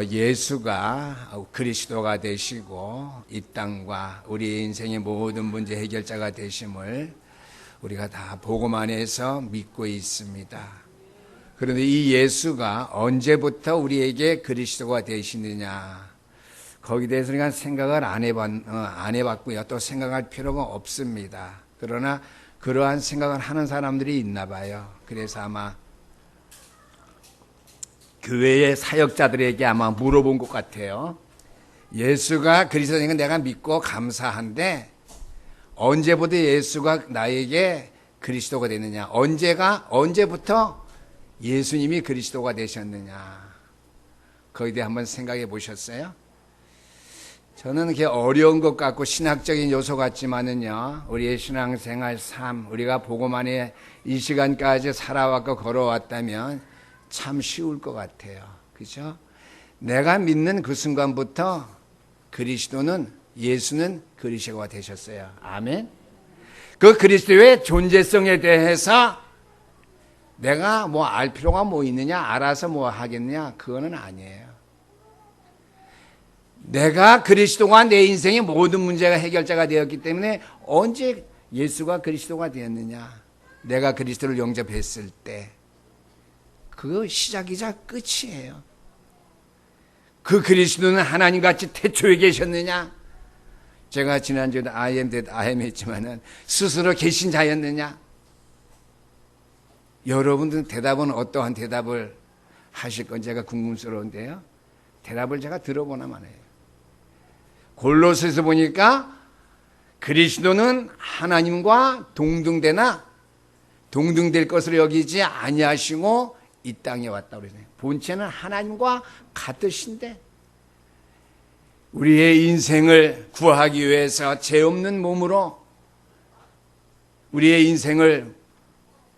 예수가 그리스도가 되시고 이 땅과 우리 인생의 모든 문제 해결자가 되심을 우리가 다 복음 안에서 믿고 있습니다. 그런데 이 예수가 언제부터 우리에게 그리스도가 되시느냐, 거기에 대해서 우리가 생각을 안 해봤고요. 또 생각할 필요가 없습니다. 그러나 그러한 생각을 하는 사람들이 있나 봐요. 그래서 아마 교회의 사역자들에게 아마 물어본 것 같아요. 예수가 그리스도인 건 내가 믿고 감사한데 언제부터 예수가 나에게 그리스도가 되느냐, 언제부터 예수님이 그리스도가 되셨느냐, 거기에 대해 한번 생각해 보셨어요? 저는 그게 어려운 것 같고 신학적인 요소 같지만은요, 우리의 신앙생활 삶, 우리가 복음 안에 이 시간까지 살아왔고 걸어왔다면 참 쉬울 것 같아요. 그죠? 내가 믿는 그 순간부터 예수는 그리스도가 되셨어요. 아멘. 그 그리스도의 존재성에 대해서 내가 알 필요가 있느냐, 알아서 하겠느냐, 그거는 아니에요. 내가 그리스도가 내 인생의 모든 문제가 해결자가 되었기 때문에 언제 예수가 그리스도가 되었느냐, 내가 그리스도를 영접했을 때, 그거 시작이자 끝이에요. 그 그리스도는 하나님같이 태초에 계셨느냐, 제가 지난주에도 I am that I am 했지만은 스스로 계신 자였느냐. 여러분들 대답은 어떠한 대답을 하실 건지 제가 궁금스러운데요, 대답을 제가 들어보나만 해요. 골로새서 보니까 그리스도는 하나님과 동등될 것으로 여기지 아니하시고 이 땅에 왔다고 그러네요. 본체는 하나님과 같으신데 우리의 인생을 구하기 위해서 죄 없는 몸으로 우리의 인생을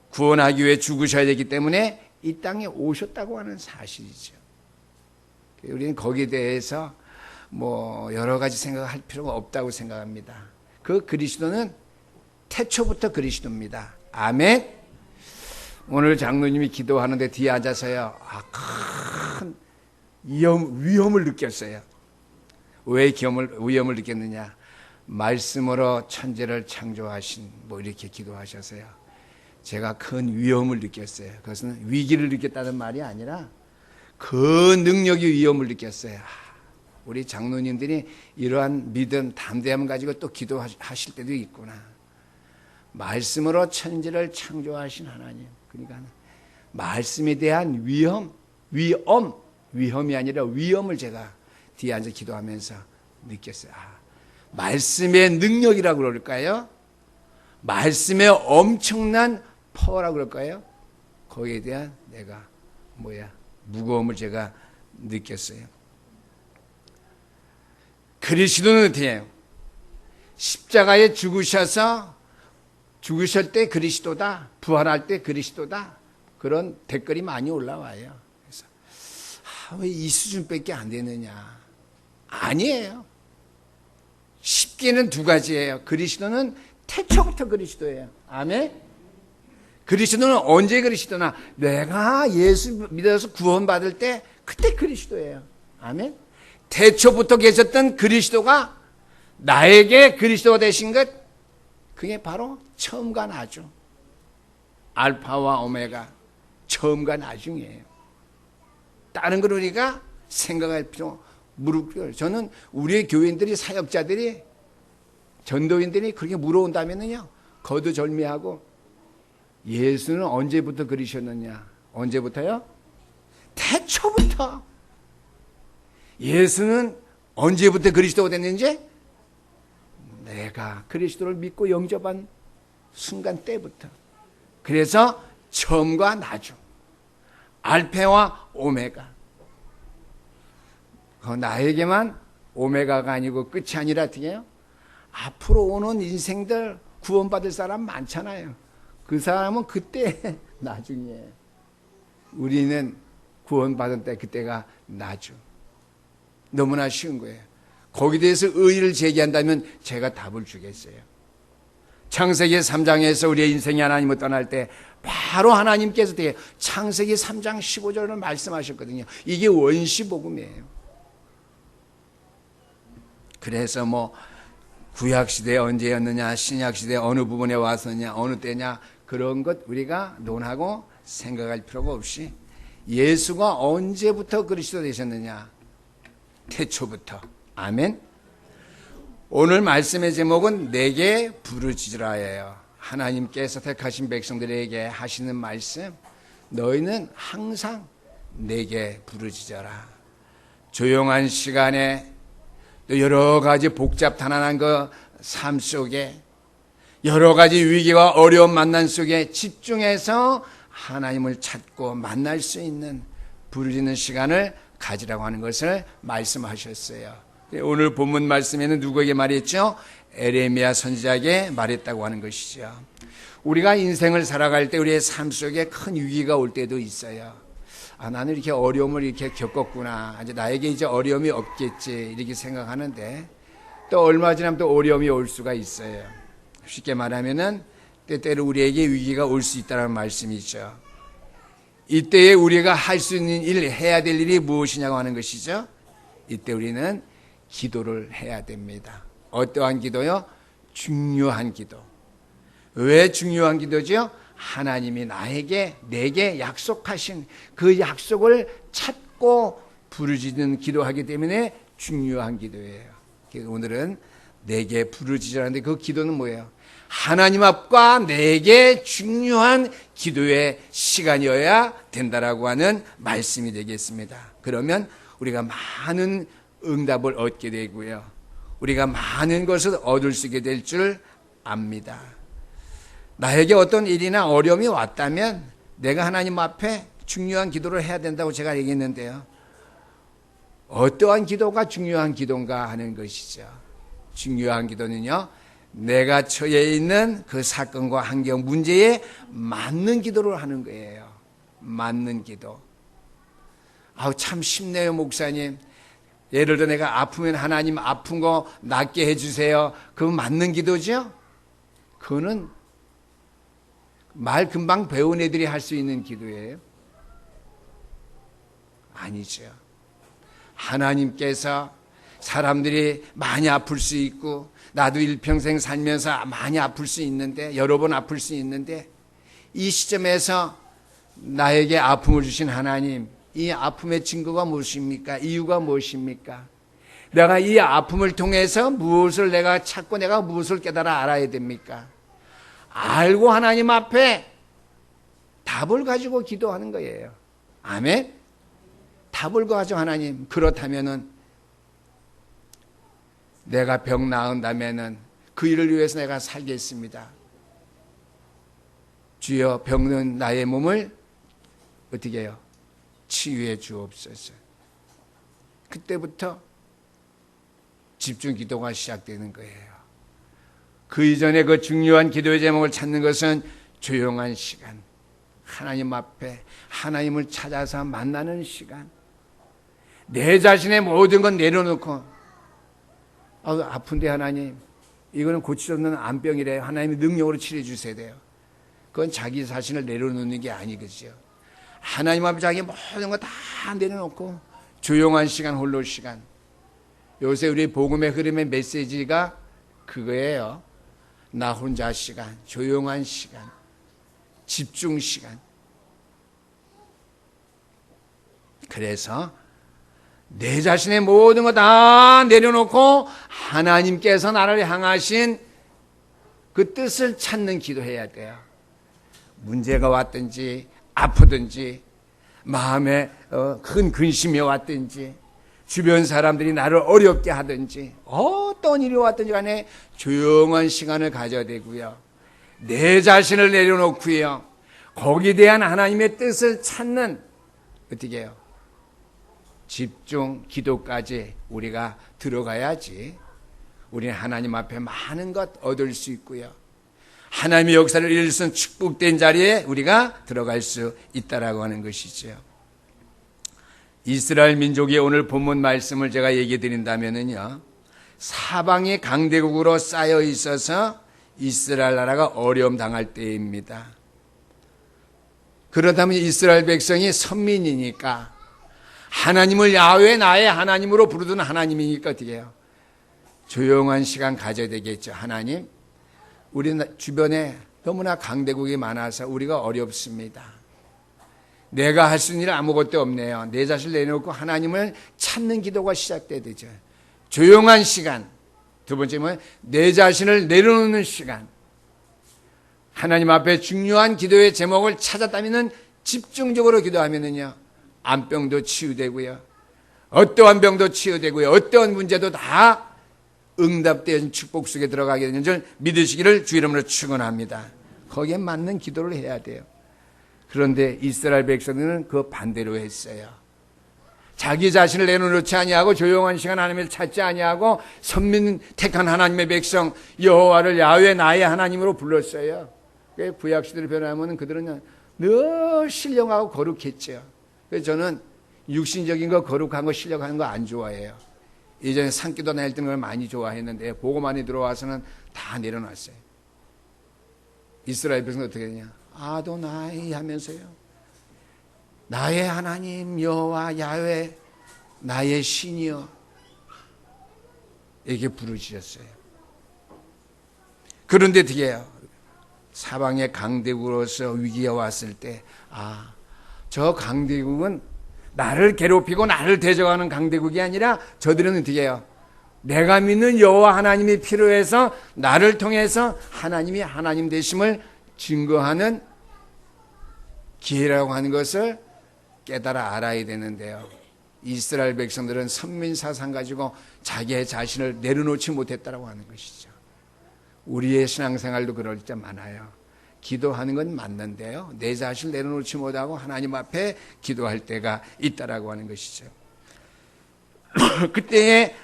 구원하기 위해 죽으셔야 되기 때문에 이 땅에 오셨다고 하는 사실이죠. 우리는 거기에 대해서 여러 가지 생각할 필요가 없다고 생각합니다. 그 그리스도는 태초부터 그리스도입니다. 아멘. 오늘 장로님이 기도하는데 뒤에 앉아서요, 큰 위험을 느꼈어요. 왜 위험을 느꼈느냐? 말씀으로 천지를 창조하신 이렇게 기도하셔서요, 제가 큰 위험을 느꼈어요. 그것은 위기를 느꼈다는 말이 아니라 그 능력의 위험을 느꼈어요. 우리 장로님들이 이러한 믿음, 담대함을 가지고 또 기도하실 때도 있구나. 말씀으로 천지를 창조하신 하나님. 그러니까 말씀에 대한 위험이 아니라 위험을 제가 뒤에 앉아 기도하면서 느꼈어요. 말씀의 능력이라고 그럴까요? 말씀의 엄청난 파워라고 그럴까요? 거기에 대한 내가 무거움을 제가 느꼈어요. 그리스도는 어떻게 해요? 십자가에 죽으실 때 그리스도다, 부활할 때 그리스도다, 그런 댓글이 많이 올라와요. 그래서 왜 이 수준밖에 안 되느냐? 아니에요. 쉽게는 두 가지예요. 그리스도는 태초부터 그리스도예요. 아멘. 그리스도는 언제 그리스도나? 내가 예수 믿어서 구원받을 때 그때 그리스도예요. 아멘. 태초부터 계셨던 그리스도가 나에게 그리스도가 되신 것, 그게 바로 처음과 나중, 알파와 오메가, 처음과 나중이에요. 다른 걸 우리가 생각할 필요, 저는 우리의 교인들이, 사역자들이, 전도인들이 그렇게 물어온다면요, 거두절미하고, 예수는 언제부터 그리셨느냐? 언제부터요? 태초부터. 예수는 언제부터 그리스도가 됐는지? 내가 그리스도를 믿고 영접한 순간 때부터. 그래서 처음과 나중, 알파와 오메가. 나에게만 오메가가 아니고 끝이 아니라 어떻게 해요? 앞으로 오는 인생들 구원받을 사람 많잖아요. 그 사람은 그때 나중이에요. 우리는 구원받은 때 그때가 나중. 너무나 쉬운 거예요. 거기에 대해서 의의를 제기한다면 제가 답을 주겠어요. 창세기 3장에서 우리의 인생이 하나님을 떠날 때 바로 하나님께서 창세기 3장 15절을 말씀하셨거든요. 이게 원시복음이에요. 그래서 구약시대에 언제였느냐, 신약시대에 어느 부분에 왔었냐, 어느 때냐, 그런 것 우리가 논하고 생각할 필요가 없이 예수가 언제부터 그리스도 되셨느냐, 태초부터. 아멘. 오늘 말씀의 제목은 내게 부르짖으라예요. 하나님께서 택하신 백성들에게 하시는 말씀, 너희는 항상 내게 부르짖어라. 조용한 시간에 또 여러 가지 복잡탄한한 그 삶 속에 여러 가지 위기와 어려움 만난 속에 집중해서 하나님을 찾고 만날 수 있는 부르짖는 시간을 가지라고 하는 것을 말씀하셨어요. 오늘 본문 말씀에는 누구에게 말했죠? 에레미야 선지자에게 말했다고 하는 것이죠. 우리가 인생을 살아갈 때 우리의 삶 속에 큰 위기가 올 때도 있어요. 나는 이렇게 어려움을 이렇게 겪었구나. 나에게 이제 어려움이 없겠지. 이렇게 생각하는데 또 얼마 지나면 또 어려움이 올 수가 있어요. 쉽게 말하면은 때때로 우리에게 위기가 올 수 있다는 말씀이죠. 이때에 우리가 할 수 있는 일, 해야 될 일이 무엇이냐고 하는 것이죠. 이때 우리는 기도를 해야 됩니다. 어떠한 기도요? 중요한 기도. 왜 중요한 기도죠? 하나님이 내게 약속하신 그 약속을 찾고 부르짖는 기도하기 때문에 중요한 기도예요. 그래서 오늘은 내게 부르짖으라는데 그 기도는 뭐예요? 하나님 앞과 내게 중요한 기도의 시간이어야 된다라고 하는 말씀이 되겠습니다. 그러면 우리가 많은 응답을 얻게 되고요. 우리가 많은 것을 얻을 수 있게 될 줄 압니다. 나에게 어떤 일이나 어려움이 왔다면 내가 하나님 앞에 중요한 기도를 해야 된다고 제가 얘기했는데요. 어떠한 기도가 중요한 기도인가 하는 것이죠. 중요한 기도는요, 내가 처해 있는 그 사건과 환경, 문제에 맞는 기도를 하는 거예요. 맞는 기도. 참 쉽네요, 목사님. 예를 들어 내가 아프면 하나님 아픈 거 낫게 해주세요. 그건 맞는 기도죠? 그거는 말 금방 배운 애들이 할 수 있는 기도예요? 아니죠. 하나님께서 사람들이 많이 아플 수 있고 나도 일평생 살면서 많이 아플 수 있는데 여러 번 아플 수 있는데 이 시점에서 나에게 아픔을 주신 하나님, 이 아픔의 증거가 무엇입니까? 이유가 무엇입니까? 내가 이 아픔을 통해서 무엇을 내가 찾고 내가 무엇을 깨달아 알아야 됩니까? 알고 하나님 앞에 답을 가지고 기도하는 거예요. 아멘? 답을 가지고 하나님, 그렇다면은 내가 병 나은다면은 그 일을 위해서 내가 살겠습니다. 주여, 병든 나의 몸을 어떻게 해요? 치유해 주옵소서. 그때부터 집중 기도가 시작되는 거예요. 그 이전에 그 중요한 기도의 제목을 찾는 것은 조용한 시간, 하나님 앞에 하나님을 찾아서 만나는 시간, 내 자신의 모든 건 내려놓고 아픈데 하나님, 이거는 고칠 수 없는 암병이래요. 하나님의 능력으로 치료해 주셔야 돼요. 그건 자기 자신을 내려놓는 게 아니겠죠. 하나님 앞에 자기 모든 거 다 내려놓고 조용한 시간, 홀로 시간. 요새 우리 복음의 흐름의 메시지가 그거예요. 나 혼자 시간, 조용한 시간, 집중 시간. 그래서 내 자신의 모든 거 다 내려놓고 하나님께서 나를 향하신 그 뜻을 찾는 기도해야 돼요. 문제가 왔든지 아프든지 마음에 큰 근심이 왔든지 주변 사람들이 나를 어렵게 하든지 어떤 일이 왔든지 간에 조용한 시간을 가져야 되고요. 내 자신을 내려놓고요. 거기에 대한 하나님의 뜻을 찾는 어떻게 해요? 집중 기도까지 우리가 들어가야지 우리는 하나님 앞에 많은 것 얻을 수 있고요. 하나님의 역사를 일순 축복된 자리에 우리가 들어갈 수 있다라고 하는 것이죠. 이스라엘 민족의 오늘 본문 말씀을 제가 얘기해 드린다면요, 사방이 강대국으로 쌓여 있어서 이스라엘 나라가 어려움 당할 때입니다. 그렇다면 이스라엘 백성이 선민이니까 하나님을 야훼 나의 하나님으로 부르던 하나님이니까 어떻게 해요? 조용한 시간 가져야 되겠죠. 하나님, 우리 주변에 너무나 강대국이 많아서 우리가 어렵습니다. 내가 할 수 있는 일 아무것도 없네요. 내 자신을 내놓고 하나님을 찾는 기도가 시작돼야 되죠. 조용한 시간. 두 번째는 내 자신을 내려놓는 시간. 하나님 앞에 중요한 기도의 제목을 찾았다면 집중적으로 기도하면은요, 암병도 치유되고요, 어떠한 병도 치유되고요, 어떠한 문제도 다 응답된 축복 속에 들어가게 되는 줄 믿으시기를 주 이름으로 축원합니다. 거기에 맞는 기도를 해야 돼요. 그런데 이스라엘 백성들은 그 반대로 했어요. 자기 자신을 내려놓지 아니하고 조용한 시간 하나님을 찾지 아니하고 선민 택한 하나님의 백성 여호와를 야훼 나의 하나님으로 불렀어요. 구약 시대로 변하면 그들은 늘 신령하고 거룩했죠. 그래서 저는 육신적인 거, 거룩한 거, 신령한 거 안 좋아해요. 예전에 산기도 낼 걸 많이 좋아했는데 보고 많이 들어와서는 다 내려놨어요. 이스라엘 백성은 어떻게 되냐? 아도나이 하면서요, 나의 하나님 여호와 야훼 나의 신이여 이렇게 부르짖었어요. 그런데 어떻게 해요? 사방의 강대국으로서 위기가 왔을 때, 저 강대국은 나를 괴롭히고 나를 대적하는 강대국이 아니라 저들은 어떻게 해요? 내가 믿는 여호와 하나님이 필요해서 나를 통해서 하나님이 하나님 되심을 증거하는 기회라고 하는 것을 깨달아 알아야 되는데요. 이스라엘 백성들은 선민사상 가지고 자기의 자신을 내려놓지 못했다고 하는 것이죠. 우리의 신앙생활도 그럴 때 많아요. 기도하는 건 맞는데요, 내 자신을 내려놓지 못하고 하나님 앞에 기도할 때가 있다라고 하는 것이죠. 그때에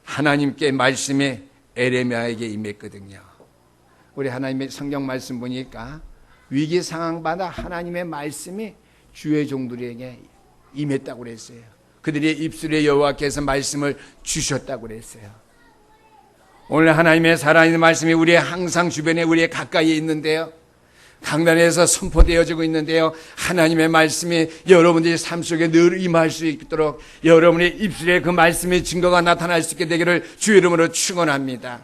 하나님께 말씀이 에레미야에게 임했거든요. 우리 하나님의 성경 말씀 보니까 위기 상황마다 하나님의 말씀이 주의 종들에게 임했다고 그랬어요. 그들의 입술에 여호와께서 말씀을 주셨다고 그랬어요. 오늘 하나님의 살아있는 말씀이 우리의 항상 주변에 우리의 가까이에 있는데요, 강단에서 선포되어지고 있는데요, 하나님의 말씀이 여러분들의 삶 속에 늘 임할 수 있도록 여러분의 입술에 그 말씀의 증거가 나타날 수 있게 되기를 주 이름으로 축원합니다.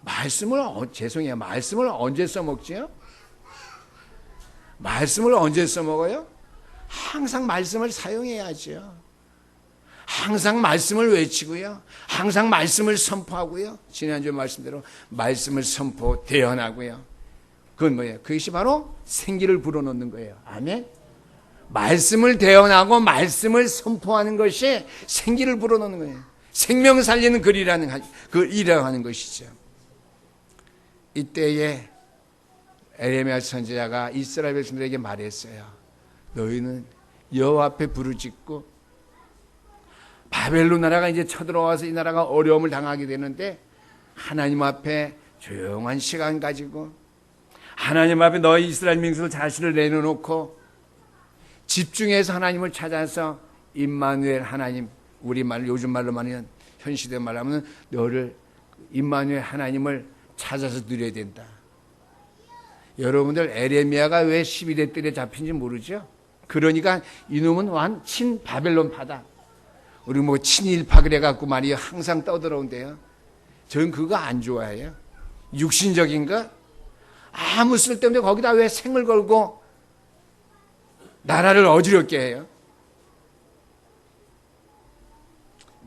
말씀을 언제 써먹지요? 말씀을 언제 써먹어요? 항상 말씀을 사용해야죠. 항상 말씀을 외치고요, 항상 말씀을 선포하고요, 지난주 말씀대로 말씀을 선포 대언하고요. 그건 뭐예요? 그것이 바로 생기를 불어넣는 거예요. 아멘. 말씀을 대언하고 말씀을 선포하는 것이 생기를 불어넣는 거예요. 생명 살리는 그 일이라고 하는 것이죠. 이때에 에레미야 선지자가 이스라엘 백성들에게 말했어요. 너희는 여호와 앞에 부르짖고, 바벨론 나라가 이제 쳐들어와서 이 나라가 어려움을 당하게 되는데 하나님 앞에 조용한 시간 가지고 하나님 앞에 너희 이스라엘 민족 자신을 내려놓고 집중해서 하나님을 찾아서 임마누엘 하나님, 우리말 요즘 말로 말하면 현 시대 말로 하면 너를 임마누엘 하나님을 찾아서 누려야 된다. 여러분들 에레미야가 왜 11대 뜰에 잡힌지 모르죠? 그러니까 이놈은 완 친바벨론파다, 우리 뭐 친일파 그래갖고 말이에요, 항상 떠들어온대요. 저는 그거 안 좋아해요. 육신적인 거 아무 쓸데없는데 거기다 왜 생을 걸고 나라를 어지럽게 해요?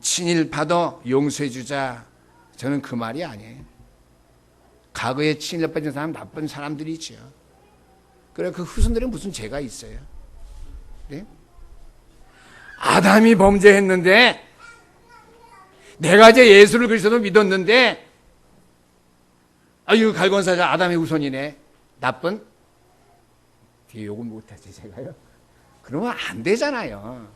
친일파도 용서해주자, 저는 그 말이 아니에요. 과거에 친일파 빠진 사람 나쁜 사람들이죠. 그래, 그 후손들은 무슨 죄가 있어요? 네? 아담이 범죄했는데 내가 이제 예수를 그리스도로 믿었는데 이거 갈건사자 아담의 후손이네, 나쁜? 뒤에 욕을 못하지 제가요? 그러면 안 되잖아요.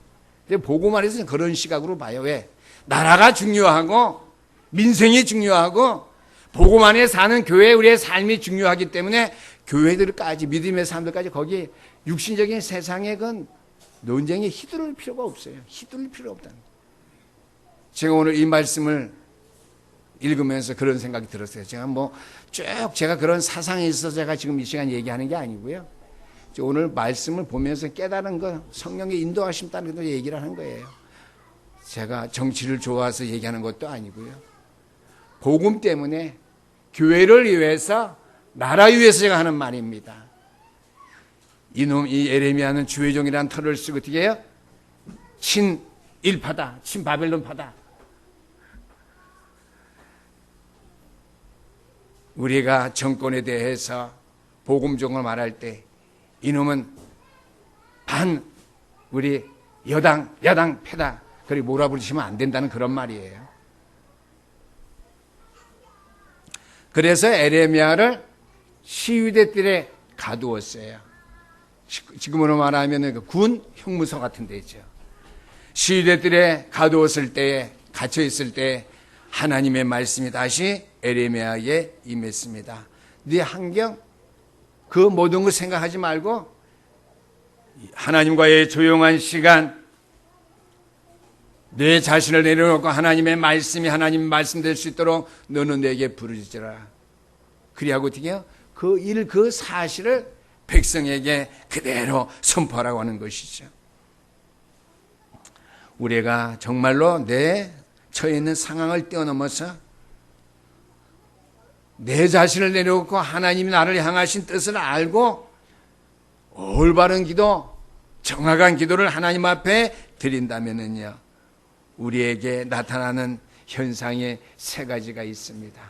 근데 보고만 해서 그런 시각으로 봐요. 왜? 나라가 중요하고 민생이 중요하고 보고만에 사는 교회 우리의 삶이 중요하기 때문에 교회들까지, 믿음의 사람들까지 거기에 육신적인 세상에 그 논쟁에 휘두를 필요가 없어요. 휘두를 필요 없다는 거예요. 제가 오늘 이 말씀을 읽으면서 그런 생각이 들었어요. 제가 제가 그런 사상에 있어서 제가 지금 이 시간 얘기하는 게 아니고요. 오늘 말씀을 보면서 깨달은 거, 성령의 인도하심 따른 거 얘기를 하는 거예요. 제가 정치를 좋아해서 얘기하는 것도 아니고요. 복음 때문에 교회를 위해서, 나라 위해서 제가 하는 말입니다. 이 에레미야는 주의 종이라는 털을 쓰고 어떻게 해요? 친일파다, 친바벨론파다. 우리가 정권에 대해서 복음종을 말할 때 이놈은 우리 여당, 야당, 패다. 그리고 몰아붙이면 안 된다는 그런 말이에요. 그래서 에레미야를 시위대들에 가두었어요. 지금으로 말하면 군 형무소 같은 데 있죠. 시위대들에 가두었을 때에, 갇혀있을 때 하나님의 말씀이 다시 에레미야에게 임했습니다. 네 환경, 그 모든 걸 생각하지 말고 하나님과의 조용한 시간, 내 자신을 내려놓고 하나님의 말씀이 하나님 말씀될 수 있도록 너는 내게 부르짖으라. 그리하고 어떻게 해요? 그 사실을 백성에게 그대로 선포하라고 하는 것이죠. 우리가 정말로 내 처해 있는 상황을 뛰어넘어서 내 자신을 내려놓고 하나님이 나를 향하신 뜻을 알고 올바른 기도, 정확한 기도를 하나님 앞에 드린다면은요, 우리에게 나타나는 현상이 세 가지가 있습니다.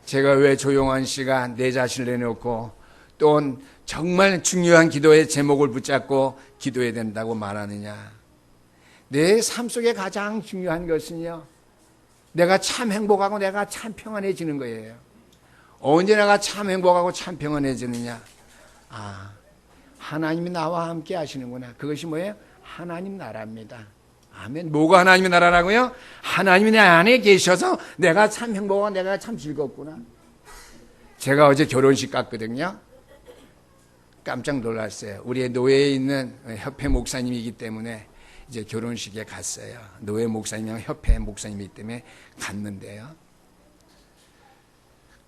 제가 왜 조용한 시간 내 자신을 내놓고 또 정말 중요한 기도의 제목을 붙잡고 기도해야 된다고 말하느냐. 내 삶 속에 가장 중요한 것은요, 내가 참 행복하고 내가 참 평안해지는 거예요. 언제 내가 참 행복하고 참 평안해지느냐. 하나님이 나와 함께 하시는구나. 그것이 뭐예요? 하나님 나라입니다. 아멘. 뭐가 하나님의 나라라고요? 하나님이 내 안에 계셔서 내가 참 행복하고 내가 참 즐겁구나. 제가 어제 결혼식 갔거든요. 깜짝 놀랐어요. 우리 노예에 있는 협회 목사님이기 때문에 이제 결혼식에 갔어요. 노예 목사님이랑 협회 목사님이기 때문에 갔는데요.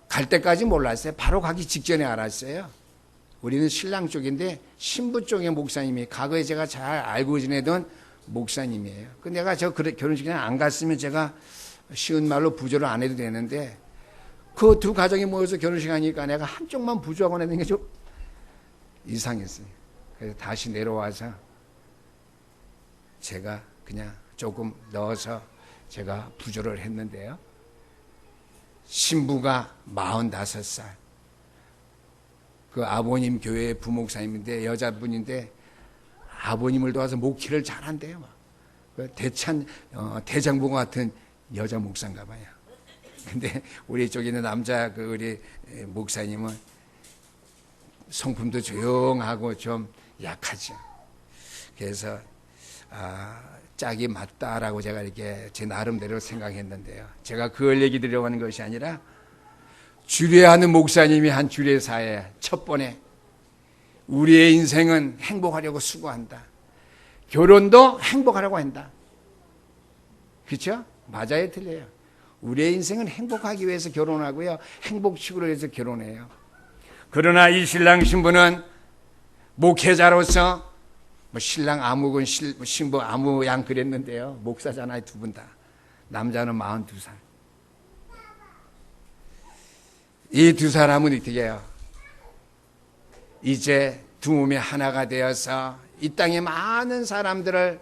갈 때까지 몰랐어요. 바로 가기 직전에 알았어요. 우리는 신랑 쪽인데 신부 쪽의 목사님이, 과거에 제가 잘 알고 지내던 목사님이에요. 근데 내가 저 결혼식에 안 갔으면 제가 쉬운 말로 부조를 안 해도 되는데, 그 두 가정이 모여서 결혼식 하니까 내가 한쪽만 부조하고 내는 게 좀 이상했어요. 그래서 다시 내려와서 제가 그냥 조금 넣어서 제가 부조를 했는데요. 신부가 45살. 그 아버님 교회 부목사님인데, 여자분인데, 아버님을 도와서 목회를 잘한대요. 대장부 같은 여자 목사인가 봐요. 근데 우리 쪽에 있는 남자 우리 목사님은 성품도 조용하고 좀 약하죠. 그래서 짝이 맞다라고 제가 이렇게 제 나름대로 생각했는데요. 제가 그걸 얘기 드리려고 하는 것이 아니라, 주례하는 목사님이 한 주례사에 첫 번에 우리의 인생은 행복하려고 수고한다. 결혼도 행복하려고 한다. 그렇죠? 맞아요, 틀려요? 우리의 인생은 행복하기 위해서 결혼하고요, 행복축으로 해서 결혼해요. 그러나 이 신랑 신부는 목회자로서 신랑 아무건 신부 아무 양 그랬는데요. 목사잖아요, 두 분 다. 남자는 42살. 이 두 사람은 어떻게 해요? 이제 두 몸이 하나가 되어서 이 땅의 많은 사람들을,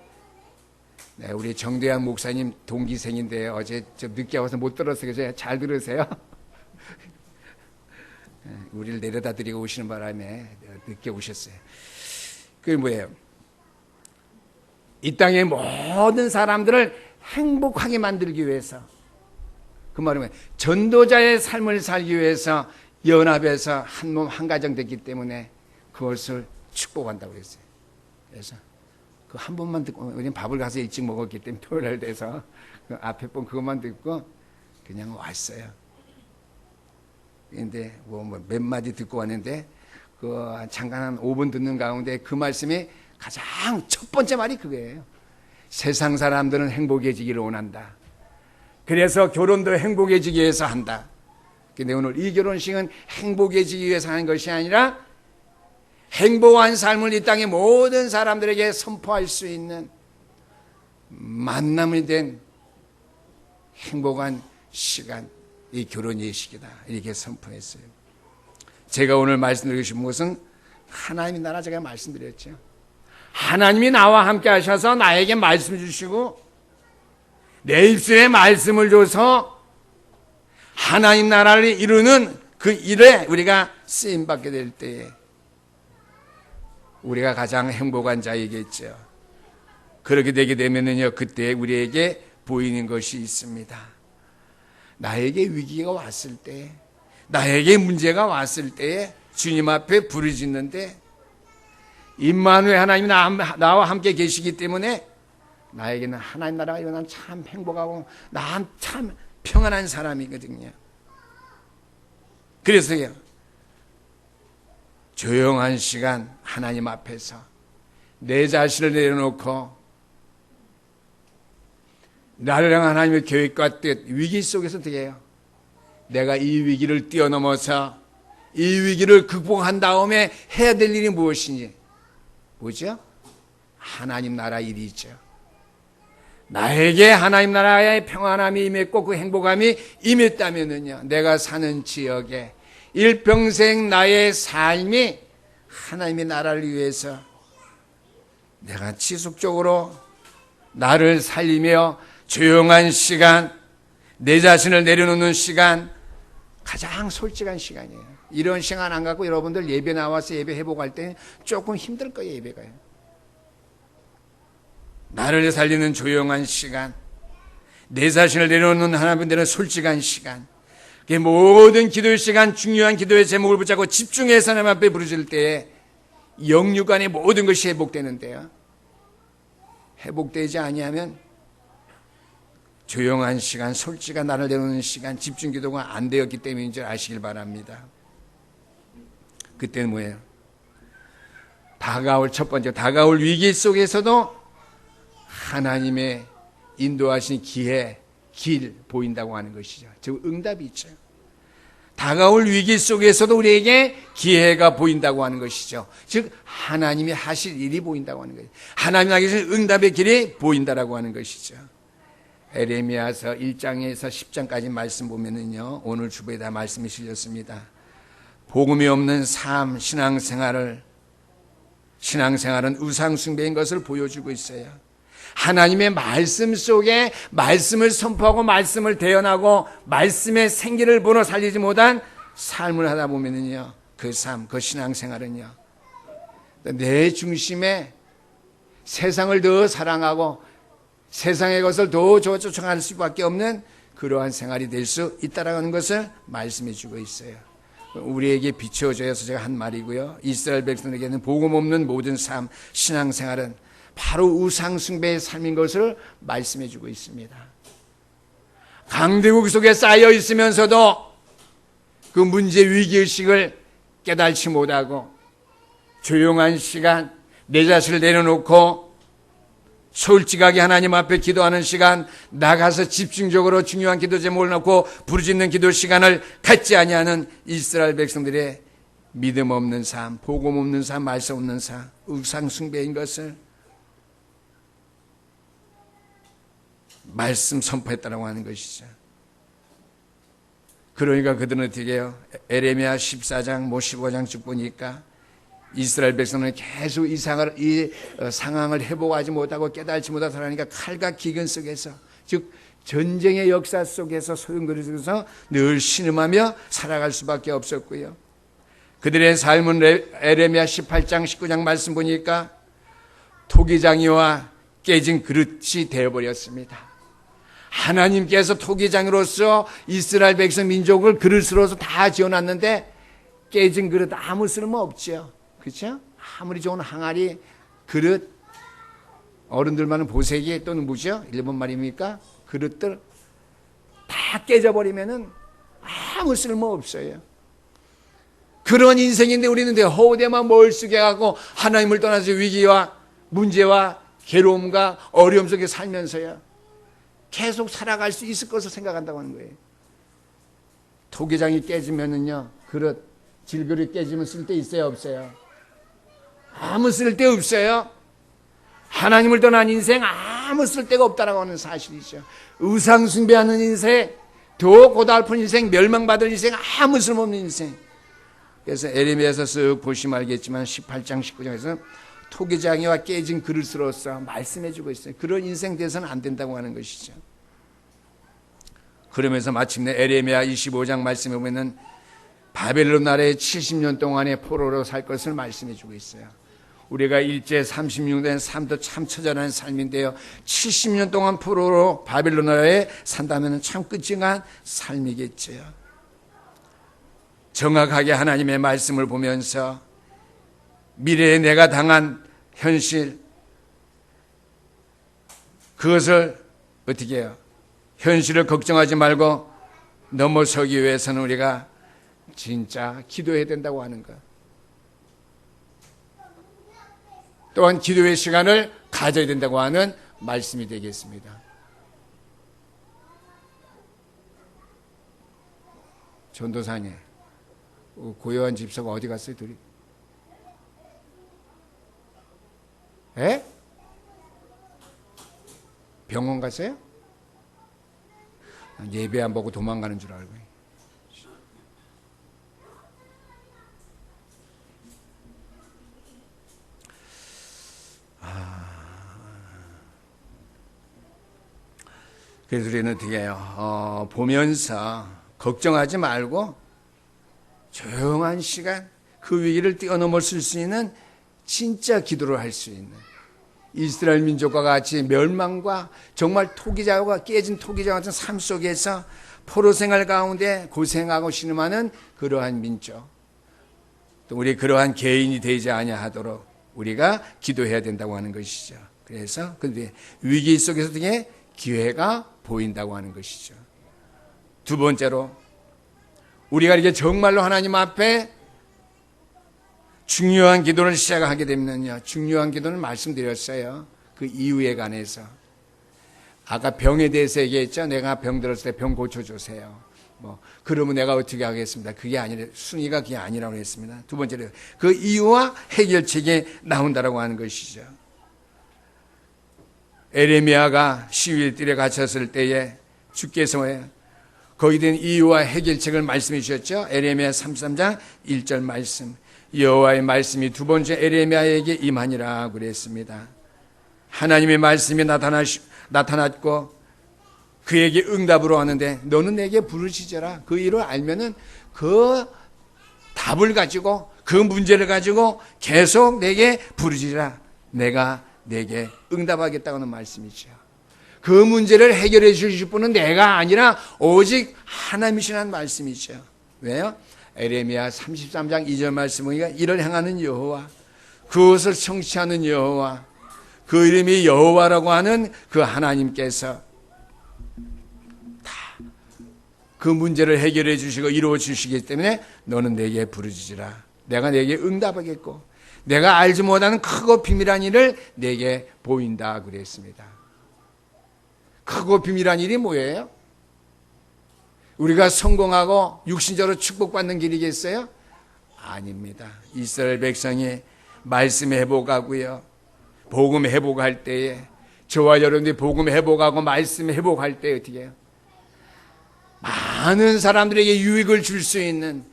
우리 정대양 목사님 동기생인데 어제 좀 늦게 와서 못 들었어요. 그래서 잘 들으세요. 우리를 내려다 드리고 오시는 바람에 늦게 오셨어요. 그게 뭐예요? 이 땅의 모든 사람들을 행복하게 만들기 위해서, 그 말은 뭐예요? 전도자의 삶을 살기 위해서 연합해서 한 몸 한 가정 됐기 때문에 그것을 축복한다고 그랬어요. 그래서 그 한 번만 듣고, 우리는 밥을 가서 일찍 먹었기 때문에 토요일 날 돼서 그 앞에 번 그것만 듣고 그냥 왔어요. 근데 몇 마디 듣고 왔는데 잠깐 한 5분 듣는 가운데 그 말씀이 가장 첫 번째 말이 그거예요. 세상 사람들은 행복해지기를 원한다. 그래서 결혼도 행복해지기 위해서 한다. 근데 오늘 이 결혼식은 행복해지기 위해서 하는 것이 아니라 행복한 삶을 이 땅의 모든 사람들에게 선포할 수 있는 만남이 된 행복한 시간, 이 결혼 예식이다. 이렇게 선포했어요. 제가 오늘 말씀드리고 싶은 것은 하나님의 나라, 제가 말씀드렸죠. 하나님이 나와 함께 하셔서 나에게 말씀 주시고 내 입술에 말씀을 줘서 하나님 나라를 이루는 그 일에 우리가 쓰임받게 될 때에 우리가 가장 행복한 자이겠죠. 그렇게 되게 되면은요, 그때 우리에게 보이는 것이 있습니다. 나에게 위기가 왔을 때, 나에게 문제가 왔을 때에 주님 앞에 부르짖는데 임마누엘 하나님이 나와 함께 계시기 때문에 나에게는 하나님 나라가 일어나면 참 행복하고 나 참 평안한 사람이거든요. 그래서요, 조용한 시간 하나님 앞에서 내 자신을 내려놓고 나를 향한 하나님의 계획과 뜻, 위기 속에서 어떻게 해요? 내가 이 위기를 뛰어넘어서 이 위기를 극복한 다음에 해야 될 일이 무엇이니? 뭐죠? 하나님 나라 일이죠. 나에게 하나님 나라의 평안함이 임했고 그 행복함이 임했다면은요, 내가 사는 지역에 일평생 나의 삶이 하나님의 나라를 위해서 내가 지속적으로 나를 살리며 조용한 시간, 내 자신을 내려놓는 시간, 가장 솔직한 시간이에요. 이런 시간 안 갖고 여러분들 예배 나와서 예배 회복할 때 조금 힘들 거예요, 예배가요. 나를 살리는 조용한 시간, 내 자신을 내려놓는 하나님께는 솔직한 시간, 모든 기도의 시간, 중요한 기도의 제목을 붙잡고 집중해서 하나님 앞에 부르실 때에 영육 안의 모든 것이 회복되는데요. 회복되지 아니하면 조용한 시간, 솔직한 나를 내놓는 시간, 집중 기도가 안 되었기 때문인 줄 아시길 바랍니다. 그때는 뭐예요? 첫 번째, 다가올 위기 속에서도 하나님의 인도하신 기회, 길 보인다고 하는 것이죠. 즉 응답이 있죠. 다가올 위기 속에서도 우리에게 기회가 보인다고 하는 것이죠. 즉 하나님이 하실 일이 보인다고 하는 거예요. 하나님이 하실 응답의 길이 보인다라고 하는 것이죠. 에레미야서 1장에서 10장까지 말씀 보면은요, 오늘 주보에 다 말씀이 실렸습니다. 복음이 없는 삶, 신앙생활은 우상숭배인 것을 보여주고 있어요. 하나님의 말씀 속에 말씀을 선포하고 말씀을 대언하고 말씀의 생기를 불어 살리지 못한 삶을 하다 보면은요, 그 삶, 그 신앙생활은요, 내 중심에 세상을 더 사랑하고 세상의 것을 더 쫓아갈 수밖에 없는 그러한 생활이 될 수 있다라는 것을 말씀해 주고 있어요. 우리에게 비춰져서 제가 한 말이고요. 이스라엘 백성에게는 복음 없는 모든 삶, 신앙생활은 바로 우상숭배의 삶인 것을 말씀해 주고 있습니다. 강대국 속에 쌓여 있으면서도 그 문제 위기의식을 깨달지 못하고 조용한 시간, 내 자신을 내려놓고 솔직하게 하나님 앞에 기도하는 시간, 나가서 집중적으로 중요한 기도 제목을 놓고 부르짖는 기도 시간을 갖지 아니하는 이스라엘 백성들의 믿음 없는 삶, 복음 없는 삶, 말씀 없는 삶, 우상숭배인 것을 말씀 선포했다라고 하는 것이죠. 그러니까 그들은 어떻게 해요? 에레미야 14장, 15장 쭉 보니까 이스라엘 백성은 계속 이 상황을 회복하지 못하고 깨달지 못하고 살아가니까 칼과 기근 속에서, 즉 전쟁의 역사 속에서 소용돌이 속에서 늘 신음하며 살아갈 수밖에 없었고요. 그들의 삶은 에레미야 18장, 19장 말씀 보니까 토기장이와 깨진 그릇이 되어버렸습니다. 하나님께서 토기장으로서 이스라엘 백성 민족을 그릇으로서 다 지어놨는데 깨진 그릇 아무 쓸모 없죠. 그렇죠? 아무리 좋은 항아리, 그릇, 어른들만은 보세기 또는 뭐죠? 일본 말입니까? 그릇들 다 깨져버리면은 아무 쓸모 없어요. 그런 인생인데 우리는 허우대만 멀쓰게 하고 하나님을 떠나서 위기와 문제와 괴로움과 어려움 속에 살면서요, 계속 살아갈 수 있을 것을 생각한다고 하는 거예요. 토기장이 깨지면은요, 그릇, 질그릇 깨지면 쓸데 있어요, 없어요? 아무 쓸데 없어요. 하나님을 떠난 인생 아무 쓸데가 없다라고 하는 사실이죠. 우상숭배하는 인생, 더 고달픈 인생, 멸망받을 인생, 아무 쓸모없는 인생. 그래서 에레미야에서 쓱 보시면 알겠지만 18장 19장에서 토기장이와 깨진 그릇으로서 말씀해주고 있어요. 그런 인생 돼서는 안 된다고 하는 것이죠. 그러면서 마침내 에레미야 25장 말씀에 보면은 바벨론 나라에 70년 동안의 포로로 살 것을 말씀해주고 있어요. 우리가 일제 36년 삶도 참 처절한 삶인데요, 70년 동안 포로로 바벨론 나라에 산다면 참 끔찍한 삶이겠죠. 정확하게 하나님의 말씀을 보면서 미래에 내가 당한 현실, 그것을 어떻게 해요? 현실을 걱정하지 말고 넘어서기 위해서는 우리가 진짜 기도해야 된다고 하는 것. 또한 기도의 시간을 가져야 된다고 하는 말씀이 되겠습니다. 전도사님, 고요한 집사가 어디 갔어요, 둘이? 에? 병원 갔어요? 예배 안 보고 도망가는 줄 알고. 그래서 우리는 어떻게 해요? 보면서 걱정하지 말고 조용한 시간, 그 위기를 뛰어넘었을 수 있는 진짜 기도를 할 수 있는, 이스라엘 민족과 같이 멸망과 정말 토기장과 깨진 토기장 같은 삶 속에서 포로 생활 가운데 고생하고 신음하는 그러한 민족, 또 우리 그러한 개인이 되지 아니하도록 우리가 기도해야 된다고 하는 것이죠. 그래서 근데 위기 속에서 어떻게 기회가 보인다고 하는 것이죠. 두 번째로, 우리가 이렇게 정말로 하나님 앞에 중요한 기도를 시작하게 되면요, 중요한 기도는 말씀드렸어요. 그 이유에 관해서. 아까 병에 대해서 얘기했죠. 내가 병 들었을 때 병 고쳐주세요. 그러면 내가 어떻게 하겠습니다. 그게 아니라, 순위가 그게 아니라고 했습니다. 두 번째로, 그 이유와 해결책이 나온다라고 하는 것이죠. 에레미야가 시위일들에 갇혔을 때에 주께서 거기에 대한 이유와 해결책을 말씀해 주셨죠. 에레미야 33장 1절 말씀. 여호와의 말씀이 두 번째 에레미야에게 임하니라 그랬습니다. 하나님의 말씀이 나타났고 그에게 응답으로 하는데, 너는 내게 부르짖어라. 그 일을 알면은 그 답을 가지고, 그 문제를 가지고 계속 내게 부르짖으라. 내가 내게 응답하겠다는 말씀이죠. 그 문제를 해결해 주실 분은 내가 아니라 오직 하나님이시라는 말씀이죠. 왜요? 에레미야 33장 2절 말씀 보니까 이를 행하는 여호와, 그것을 성취하는 여호와, 그 이름이 여호와라고 하는 그 하나님께서 다 그 문제를 해결해 주시고 이루어 주시기 때문에 너는 내게 부르짖으라. 내가 내게 응답하겠고 내가 알지 못하는 크고 비밀한 일을 내게 보인다 그랬습니다. 크고 비밀한 일이 뭐예요? 우리가 성공하고 육신적으로 축복받는 길이겠어요? 아닙니다. 이스라엘 백성이 말씀 회복하고요, 복음 회복할 때에, 저와 여러분들이 복음 회복하고 말씀 회복할 때 어떻게 해요? 많은 사람들에게 유익을 줄 수 있는,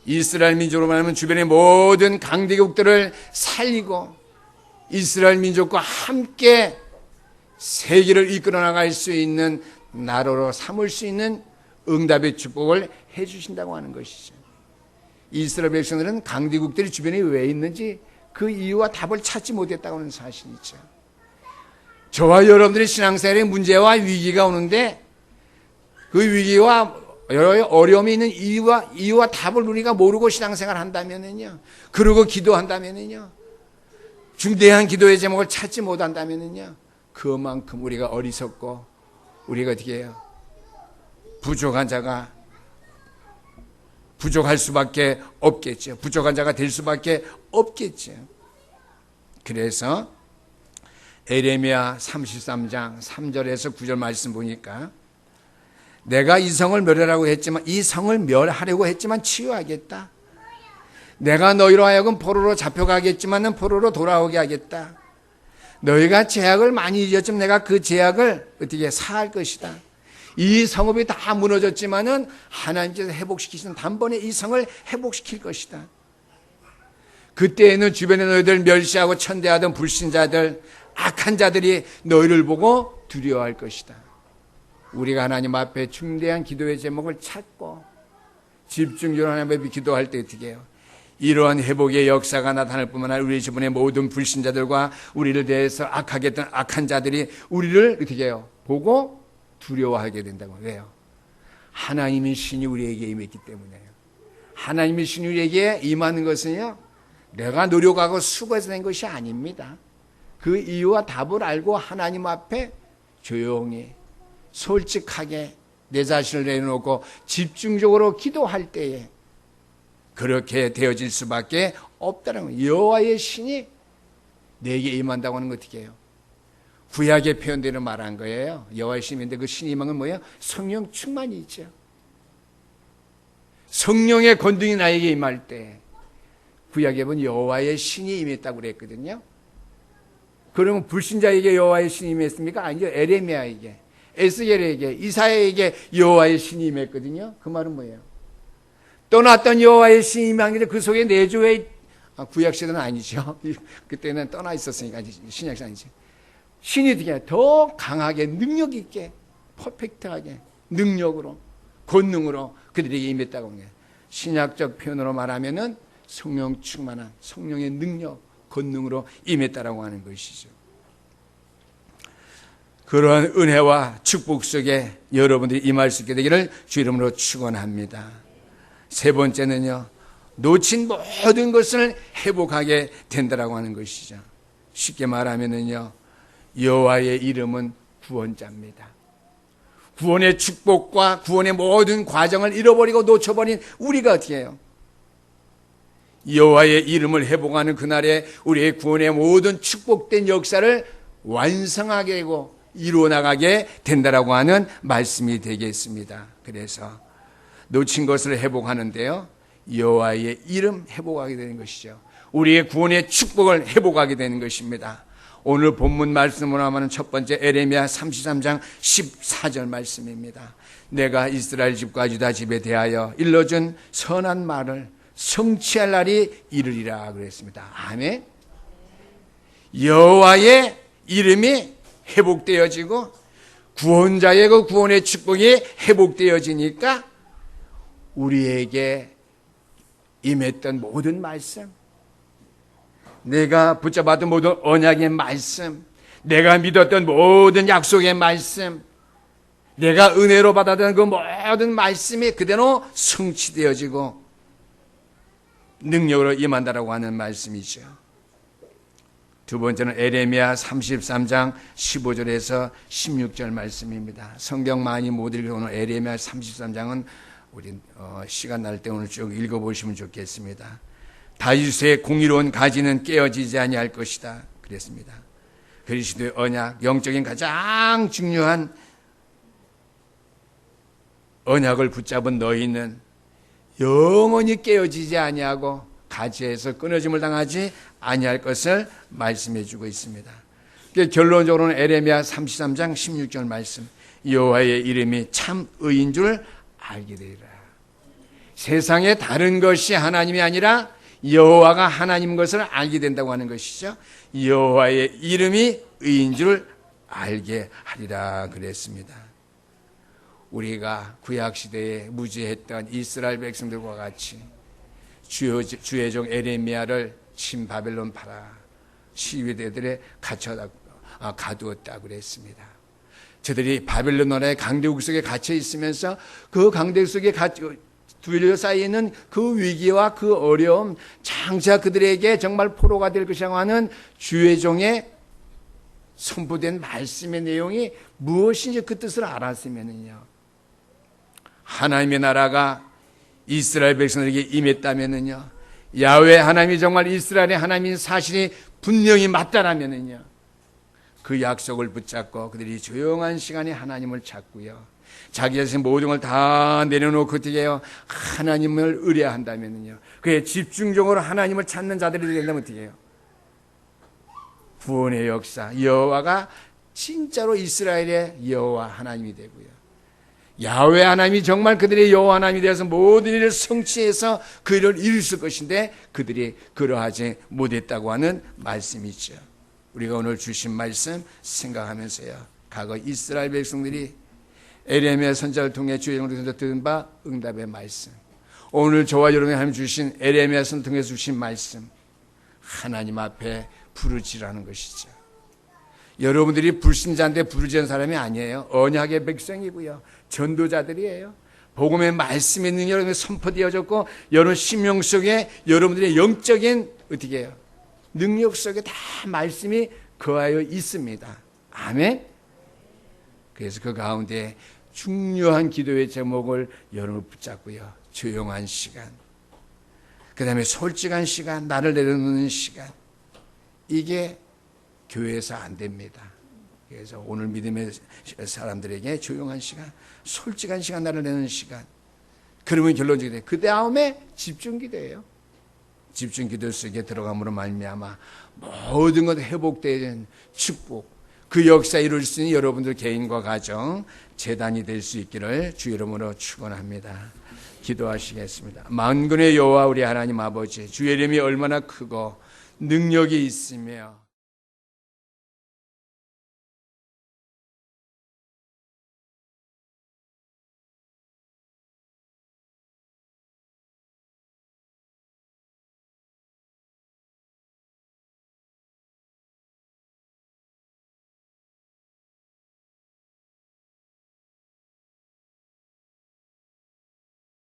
이스라엘 민족으로 말하면 주변의 모든 강대국들을 살리고 이스라엘 민족과 함께 세계를 이끌어 나갈 수 있는 나라로 삼을 수 있는 응답의 축복을 해 주신다고 하는 것이죠. 이스라엘 백성들은 강대국들이 주변에 왜 있는지 그 이유와 답을 찾지 못했다고 하는 사실이죠. 저와 여러분들의 신앙생활에 문제와 위기가 오는데 그 위기와 여러 어려움이 있는 이유와 답을 우리가 모르고 신앙생활을 한다면은요, 그러고 기도한다면은요, 중대한 기도의 제목을 찾지 못한다면은요, 그만큼 우리가 어리석고 우리가 어떻게 해요? 부족한 자가 부족할 수밖에 없겠죠. 부족한 자가 될 수밖에 없겠죠. 그래서 에레미야 33장 3절에서 9절 말씀 보니까 내가 이 성을 멸하라고 했지만 이 성을 멸하려고 했지만 치유하겠다. 내가 너희로 하여금 포로로 잡혀가겠지만은 포로로 돌아오게 하겠다. 너희가 죄악을 많이 지었지만 내가 그 죄악을 어떻게 사할 것이다. 이 성읍이 다 무너졌지만은 하나님께서 회복시키시는 단번에 이 성을 회복시킬 것이다. 그때에는 주변에 너희들 멸시하고 천대하던 불신자들, 악한 자들이 너희를 보고 두려워할 것이다. 우리가 하나님 앞에 중대한 기도의 제목을 찾고 집중적으로 하나님 앞에 기도할 때 어떻게 해요? 이러한 회복의 역사가 나타날 뿐만 아니라 우리 주변의 모든 불신자들과 우리를 대해서 악하게 했던 악한 자들이 우리를 어떻게 해요? 보고 두려워하게 된다고. 왜요? 하나님의 신이 우리에게 임했기 때문에요. 하나님의 신이 우리에게 임하는 것은요, 내가 노력하고 수고해서 된 것이 아닙니다. 그 이유와 답을 알고 하나님 앞에 조용히 솔직하게 내 자신을 내려놓고 집중적으로 기도할 때에 그렇게 되어질 수밖에 없다는 거예요. 여호와의 신이 내게 임한다고 하는 거 어떻게 해요? 구약의 표현대로 말한 거예요. 여호와의 신인데 그 신이 임한 건 뭐예요? 성령 충만이 있죠. 성령의 권능이 나에게 임할 때 구약에 보면 여호와의 신이 임했다고 그랬거든요. 그러면 불신자에게 여호와의 신이 임했습니까? 아니죠. 에레미야에게, 에스겔에게, 이사야에게 여호와의 신이 임했거든요. 그 말은 뭐예요? 떠났던 여호와의 신이 임한 게 그 속에 내주의 구약시대는 아니죠. 그때는 떠나 있었으니까 신약시대 아니죠. 신이 어떻게 더 강하게 능력 있게 퍼펙트하게 능력으로 권능으로 그들에게 임했다고 하는 거예요. 신약적 표현으로 말하면은 성령 충만한 성령의 능력 권능으로 임했다라고 하는 것이죠. 그러한 은혜와 축복 속에 여러분들이 임할 수 있게 되기를 주 이름으로 축원합니다. 세 번째는요, 놓친 모든 것을 회복하게 된다라고 하는 것이죠. 쉽게 말하면은요, 여호와의 이름은 구원자입니다. 구원의 축복과 구원의 모든 과정을 잃어버리고 놓쳐버린 우리가 어떻게 해요? 여호와의 이름을 회복하는 그날에 우리의 구원의 모든 축복된 역사를 완성하게 되고 이루어나가게 된다라고 하는 말씀이 되겠습니다. 그래서 놓친 것을 회복하는데요, 여호와의 이름 회복하게 되는 것이죠. 우리의 구원의 축복을 회복하게 되는 것입니다. 오늘 본문 말씀으로 하면 첫 번째 에레미야 33장 14절 말씀입니다. 내가 이스라엘 집과 유다 집에 대하여 일러준 선한 말을 성취할 날이 이르리라 그랬습니다. 아멘. 여호와의 이름이 회복되어지고 구원자의 그 구원의 축복이 회복되어지니까 우리에게 임했던 모든 말씀, 내가 붙잡았던 모든 언약의 말씀, 내가 믿었던 모든 약속의 말씀, 내가 은혜로 받았던 그 모든 말씀이 그대로 성취되어지고 능력으로 임한다라고 하는 말씀이죠. 두 번째는 에레미야 33장 15절에서 16절 말씀입니다. 성경 많이 못 읽어 오늘 에레미야 33장은 우리 시간 날 때 오늘 쭉 읽어보시면 좋겠습니다. 다윗의 공의로운 가지는 깨어지지 아니할 것이다 그랬습니다. 그리스도의 언약, 영적인 가장 중요한 언약을 붙잡은 너희는 영원히 깨어지지 아니하고 가지에서 끊어짐을 당하지 아니할 것을 말씀해 주고 있습니다. 결론적으로는 에레미야 33장 16절 말씀, 여호와의 이름이 참 의인 줄 알게 되리라. 세상에 다른 것이 하나님이 아니라 여호와가 하나님인 것을 알게 된다고 하는 것이죠. 여호와의 이름이 의인 줄 알게 하리라 그랬습니다. 우리가 구약시대에 무지했던 이스라엘 백성들과 같이 주의 종 에레미야를 친바벨론 파라 시위대들에 가두었다고 그랬습니다. 저들이 바벨론 나라의 강대국 속에 갇혀 있으면서 그 강대국 속에 둘러싸이는 그 위기와 그 어려움, 장차 그들에게 정말 포로가 될 것이라고 하는 주의 종의 선포된 말씀의 내용이 무엇인지 그 뜻을 알았으면요, 하나님의 나라가 이스라엘 백성들에게 임했다면요, 야훼 하나님이 정말 이스라엘의 하나님인 사실이 분명히 맞다라면요, 그 약속을 붙잡고 그들이 조용한 시간에 하나님을 찾고요. 자기 자신 모든 걸 다 내려놓고 어떻게 해요? 하나님을 의뢰한다면요. 그의 집중적으로 하나님을 찾는 자들이 된다면 어떻게 해요? 구원의 역사, 여호와가 진짜로 이스라엘의 여호와 하나님이 되고요. 야훼 하나님이 정말 그들의 여호와 하나님이 되어서 모든 일을 성취해서 그 일을 이루실 것인데 그들이 그러하지 못했다고 하는 말씀이죠. 우리가 오늘 주신 말씀 생각하면서요. 과거 이스라엘 백성들이 에레미야 선지자를 통해 주의 영으로 들은 바 응답의 말씀. 오늘 저와 여러분이 하나님 주신 에레미야 선지자를 통해 주신 말씀. 하나님 앞에 부르짖으라는 것이죠. 여러분들이 불신자인데 부르짖는 사람이 아니에요. 언약의 백성이고요. 전도자들이에요. 복음의 말씀의 능력이 여러분에 선포되어졌고 여러분 심령 속에 여러분들의 영적인 어떻게 해요? 능력 속에 다 말씀이 거하여 있습니다. 아멘. 그래서 그 가운데 중요한 기도의 제목을 여러분 붙잡고요. 조용한 시간. 그 다음에 솔직한 시간, 나를 내려놓는 시간. 이게 교회에서 안 됩니다. 그래서 오늘 믿음의 사람들에게 조용한 시간, 솔직한 시간, 나를 내는 시간. 그러면 결론적이 돼요. 그 다음에 집중기도예요. 집중기도 속에 들어감으로 말미암아 모든 것 회복되는 축복, 그 역사 이룰 수 있는 여러분들 개인과 가정, 재단이 될 수 있기를 주 이름으로 축원합니다. 기도하시겠습니다. 만군의 여호와 우리 하나님 아버지, 주의 이름이 얼마나 크고 능력이 있으며